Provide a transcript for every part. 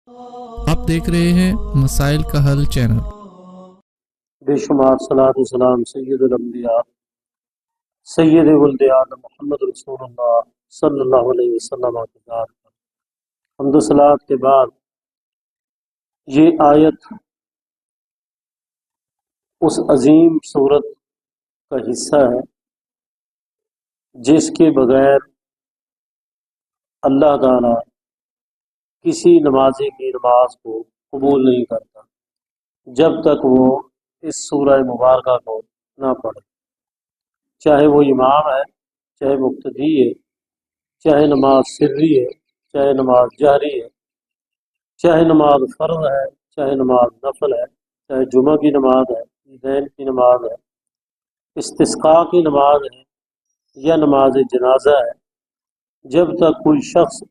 آپ دیکھ رہے ہیں مسائل کا حل چینل۔ بے شمار صلاۃ و سلام سید الانبیاء سید ولد آدم محمد رسول اللہ صلی اللہ علیہ وسلم کی ذات پر حمد و صلاۃ کے بعد یہ آیت اس عظیم سورت کا حصہ ہے جس کے بغیر اللہ تعالی کسی نمازی کی نماز کو قبول نہیں کرتا جب تک وہ اس سورہ مبارکہ کو نہ پڑھے، چاہے وہ امام ہے، چاہے مقتدی ہے، چاہے نماز سری ہے، چاہے نماز جہری ہے، چاہے نماز فرض ہے، چاہے نماز نفل ہے، چاہے جمعہ کی نماز ہے، عیدین کی نماز ہے، استسقاء کی نماز ہے یا نماز جنازہ ہے، جب تک کوئی شخص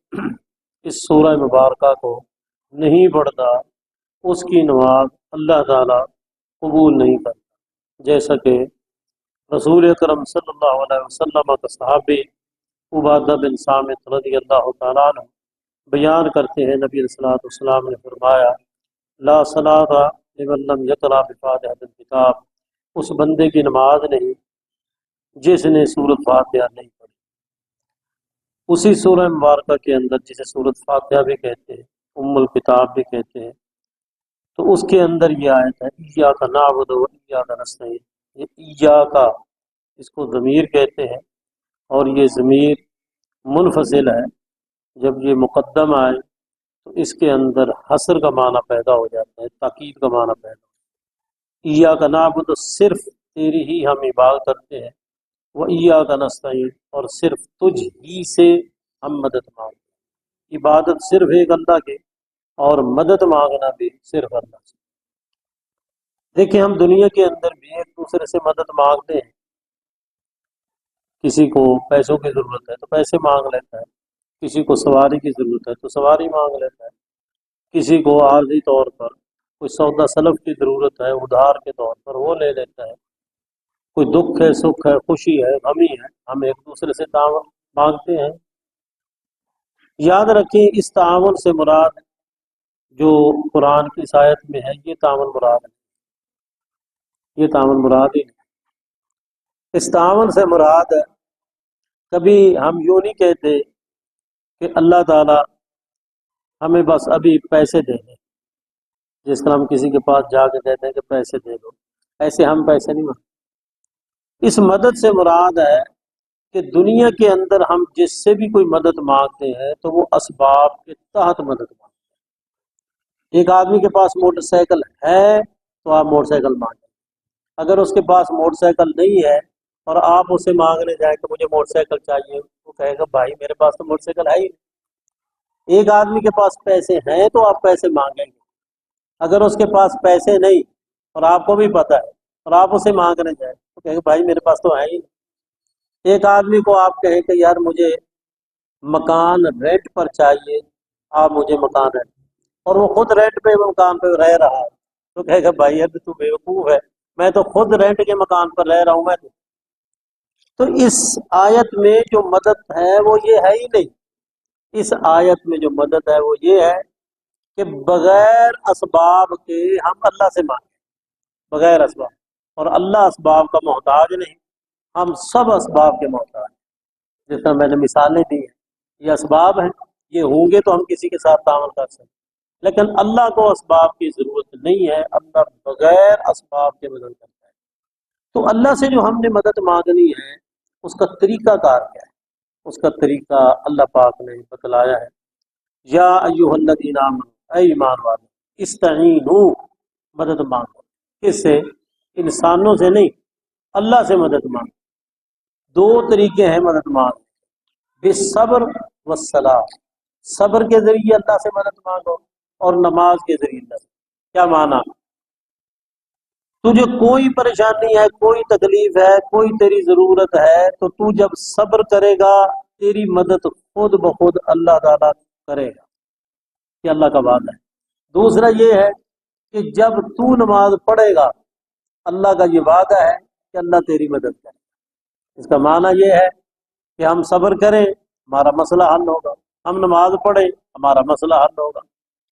اس سورہ مبارکہ کو نہیں پڑھتا اس کی نماز اللہ تعالی قبول نہیں کرتا۔ جیسا کہ رسول اکرم صلی اللہ علیہ وسلم کا صحابی عبادہ بن صامت رضی اللہ تعالیٰ عنہ بیان کرتے ہیں، نبی صلی اللہ علیہ وسلم نے فرمایا لا صلاۃ لمن لم یقرأ بفاتحۃ الکتاب، اس بندے کی نماز نہیں جس نے سورۃ فاتحہ نہیں پڑھی۔ اسی سورہ مبارکہ کے اندر جسے سورۃ فاتحہ بھی کہتے ہیں، ام الکتاب بھی کہتے ہیں، تو اس کے اندر یہ آیت ہے ایاک نعبد و ایاک نستعین، یہ ایاک اس کو ضمیر کہتے ہیں اور یہ ضمیر منفصل ہے، جب یہ مقدم آئے تو اس کے اندر حصر کا معنی پیدا ہو جاتا ہے، تاکید کا معنی پیدا ہو۔ ایاک نعبد، صرف تیری ہی ہم عبادت کرتے ہیں، و ایاک نستعین، اور صرف تجھ ہی سے ہم مدد مانگتے ہیں۔ عبادت صرف ایک اللہ کے اور مدد مانگنا بھی صرف اللہ سے۔ دیکھیں ہم دنیا کے اندر بھی ایک دوسرے سے مدد مانگتے ہیں، کسی کو پیسوں کی ضرورت ہے تو پیسے مانگ لیتا ہے، کسی کو سواری کی ضرورت ہے تو سواری مانگ لیتا ہے، کسی کو عارضی طور پر کوئی سودا سلف کی ضرورت ہے ادھار کے طور پر وہ لے لیتا ہے، کوئی دکھ ہے، سکھ ہے، خوشی ہے، غمی ہے، ہم ایک دوسرے سے تعاون مانگتے ہیں۔ یاد رکھیں اس تعاون سے مراد جو قرآن کی آیت میں ہے یہ تعاون مراد ہے، یہ تعاون مراد ہی نہیں۔ اس تعاون سے مراد ہے کبھی ہم یوں نہیں کہتے کہ اللہ تعالی ہمیں بس ابھی پیسے دے دیں، جس طرح ہم کسی کے پاس جا کے کہتے ہیں کہ پیسے دے دو، ایسے ہم پیسے نہیں مانگتے۔ اس مدد سے مراد ہے کہ دنیا کے اندر ہم جس سے بھی کوئی مدد مانگتے ہیں تو وہ اسباب کے تحت مدد مانگتے ہیں۔ ایک آدمی کے پاس موٹر سائیکل ہے تو آپ موٹر سائیکل مانگیں، اگر اس کے پاس موٹر سائیکل نہیں ہے اور آپ اسے مانگنے جائیں کہ مجھے موٹر سائیکل چاہیے، وہ کہے گا بھائی میرے پاس تو موٹر سائیکل ہے ہی نہیں۔ ایک آدمی کے پاس پیسے ہیں تو آپ پیسے مانگیں گے، اگر اس کے پاس پیسے نہیں اور آپ کو بھی پتہ ہے اور آپ اسے مانگنے جائیں تو کہے گا بھائی میرے پاس تو ہے ہی نہیں۔ ایک آدمی کو آپ کہیں کہ یار مجھے مکان رینٹ پر چاہیے، آپ مجھے مکان رینٹ، اور وہ خود رینٹ پہ مکان پہ رہ رہا ہے تو کہے گا بھائی اب تو بیوقوف ہے، میں تو خود رینٹ کے مکان پر رہ رہا ہوں۔ میں تو اس آیت میں جو مدد ہے وہ یہ ہے ہی نہیں، اس آیت میں جو مدد ہے وہ یہ ہے کہ بغیر اسباب کے ہم اللہ سے مانگیں، بغیر اسباب، اور اللہ اسباب کا محتاج نہیں، ہم سب اسباب کے محتاج ہیں۔ جس طرح میں نے مثالیں دی ہیں یہ اسباب ہیں، یہ ہوں گے تو ہم کسی کے ساتھ تعامل کر سکیں، لیکن اللہ کو اسباب کی ضرورت نہیں ہے، اللہ بغیر اسباب کے مدد کرتا ہے۔ تو اللہ سے جو ہم نے مدد مانگنی ہے اس کا طریقہ کار کیا ہے؟ اس کا طریقہ اللہ پاک نے بتلایا ہے، یا ایھا الذین آمنوا، اے ایمان والو، استعینوا، مدد مانگو، کس سے؟ انسانوں سے نہیں، اللہ سے مدد مانگو۔ دو طریقے ہیں مدد مانگ، بالصبر والصلاۃ، صبر کے ذریعے اللہ سے مدد مانگو اور نماز کے ذریعے اللہ سے۔ کیا معنی؟ تجھے کوئی پریشانی ہے، کوئی تکلیف ہے، کوئی تیری ضرورت ہے تو تو جب صبر کرے گا تیری مدد خود بخود اللہ تعالیٰ کرے گا، یہ اللہ کا وعدہ ہے۔ دوسرا یہ ہے کہ جب تو نماز پڑھے گا اللہ کا یہ وعدہ ہے کہ اللہ تیری مدد کرے گا۔ اس کا معنی یہ ہے کہ ہم صبر کریں ہمارا مسئلہ حل ہوگا، ہم نماز پڑھیں ہمارا مسئلہ حل ہوگا۔